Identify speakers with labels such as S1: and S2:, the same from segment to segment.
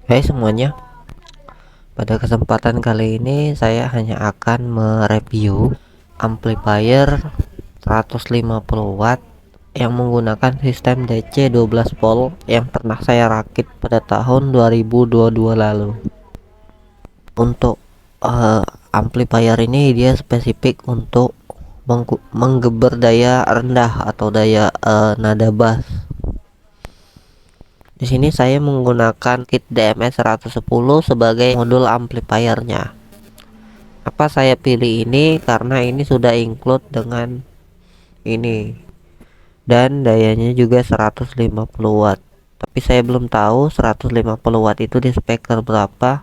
S1: Hai semuanya, pada kesempatan kali ini saya hanya akan mereview amplifier 150 watt yang menggunakan sistem DC 12 volt yang pernah saya rakit pada tahun 2022 lalu. Untuk amplifier ini dia spesifik untuk menggeber daya rendah atau daya nada bass. Di sini saya menggunakan kit DMS 110 sebagai modul amplifiernya. Apa saya pilih ini karena ini sudah include dengan ini dan dayanya juga 150 watt. Tapi saya belum tahu 150 watt itu di speaker berapa.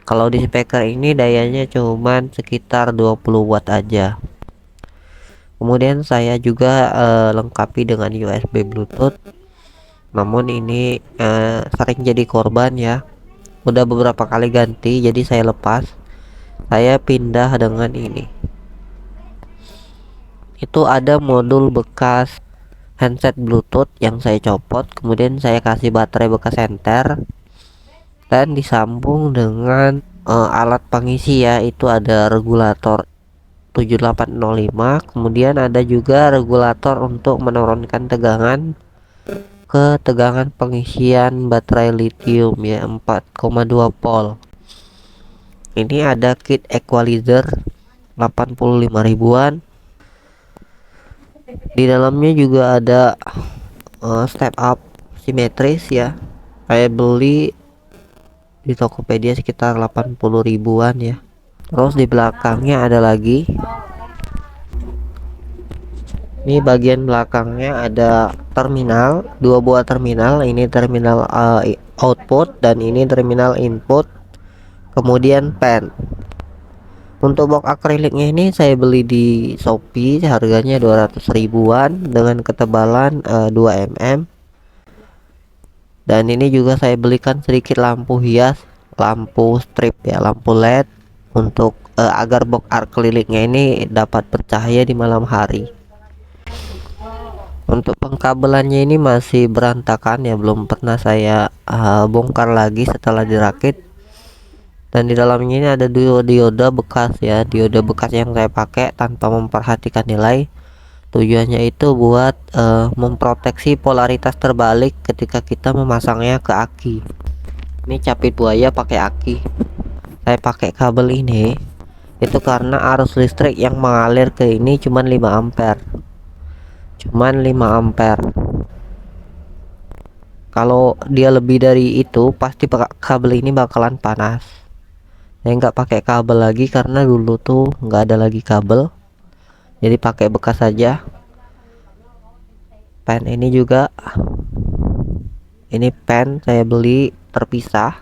S1: Kalau di speaker ini dayanya cuman sekitar 20 watt aja. Kemudian saya juga lengkapi dengan USB Bluetooth. Namun ini sering jadi korban ya. Udah beberapa kali ganti jadi saya lepas. Saya pindah dengan ini. Itu ada modul bekas handset Bluetooth yang saya copot, kemudian saya kasih baterai bekas enter dan disambung dengan alat pengisi ya. Itu ada regulator 7805, kemudian ada juga regulator untuk menurunkan tegangan ke tegangan pengisian baterai lithium ya, 4,2 volt. Ini ada kit equalizer 85 ribuan. Di dalamnya juga ada step up simetris ya. Saya beli di Tokopedia sekitar 80 ribuan ya. Terus di belakangnya ada lagi. Ini bagian belakangnya ada terminal, dua buah terminal. Ini terminal output dan ini terminal input. Kemudian pen. Untuk box akriliknya ini saya beli di Shopee, harganya 200 ribuan dengan ketebalan 2 mm. Dan ini juga saya belikan sedikit lampu hias, lampu strip ya, lampu LED untuk agar box akriliknya ini dapat bercahaya di malam hari. Untuk pengkabelannya ini masih berantakan ya, belum pernah saya bongkar lagi setelah dirakit. Dan di dalamnya ini ada dioda bekas ya, dioda bekas yang saya pakai tanpa memperhatikan nilai. Tujuannya itu buat memproteksi polaritas terbalik ketika kita memasangnya ke aki. Ini capit buaya pakai aki. Saya pakai kabel ini itu karena arus listrik yang mengalir ke ini cuman 5 ampere. Cuman 5 ampere. Kalau dia lebih dari itu pasti kabel ini bakalan panas. Saya nggak pakai kabel lagi karena dulu tuh nggak ada lagi kabel. Jadi pakai bekas saja. Pen ini juga, ini pen saya beli terpisah.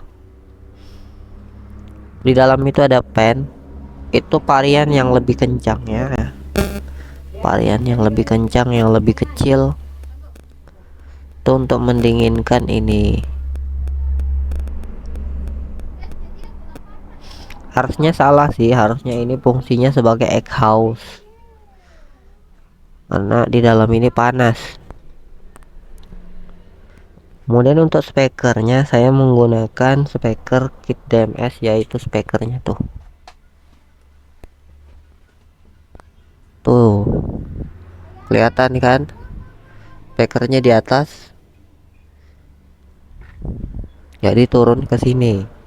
S1: Di dalam itu ada pen. Itu varian yang lebih kencang ya. Varian yang lebih kencang, yang lebih kecil. Itu untuk mendinginkan ini. Harusnya salah sih, harusnya ini fungsinya sebagai egg house. Karena di dalam ini panas. Kemudian untuk speakernya saya menggunakan speaker kit DMS, yaitu speakernya tuh. Tuh. Kelihatan kan? Speakernya di atas. Jadi turun ke sini.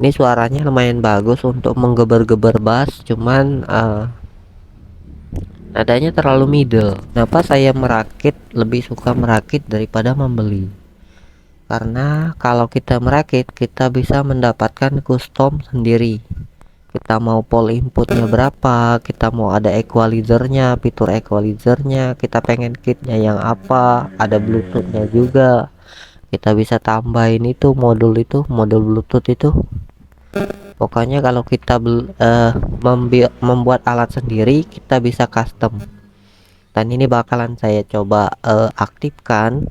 S1: Ini suaranya lumayan bagus untuk menggeber-geber bass, cuman nadanya terlalu middle. Kenapa saya lebih suka merakit daripada membeli? Karena kalau kita merakit, kita bisa mendapatkan custom sendiri. Kita mau pole inputnya berapa, kita mau ada equalizernya, fitur equalizernya, kita pengen kitnya yang apa, ada bluetoothnya juga. Kita bisa tambahin itu modul bluetooth itu. Pokoknya kalau kita membuat alat sendiri, kita bisa custom. Dan ini bakalan saya coba aktifkan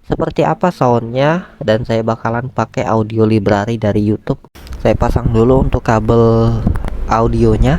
S1: seperti apa soundnya, dan saya bakalan pakai audio library dari YouTube. Saya pasang dulu untuk kabel audionya.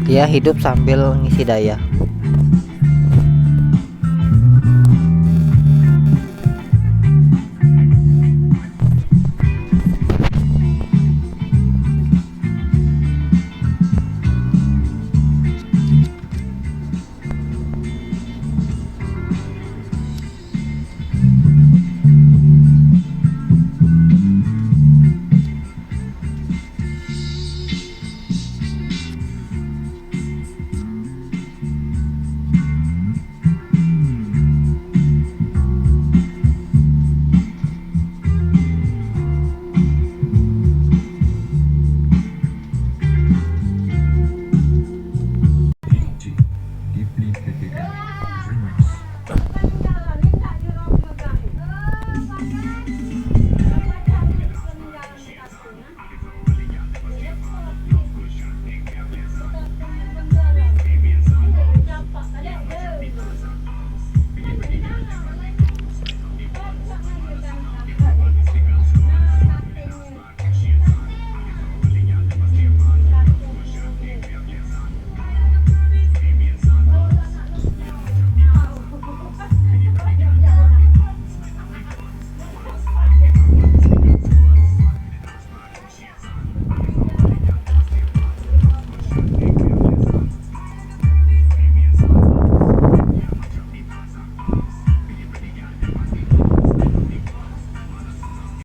S1: Dia hidup sambil ngisi daya.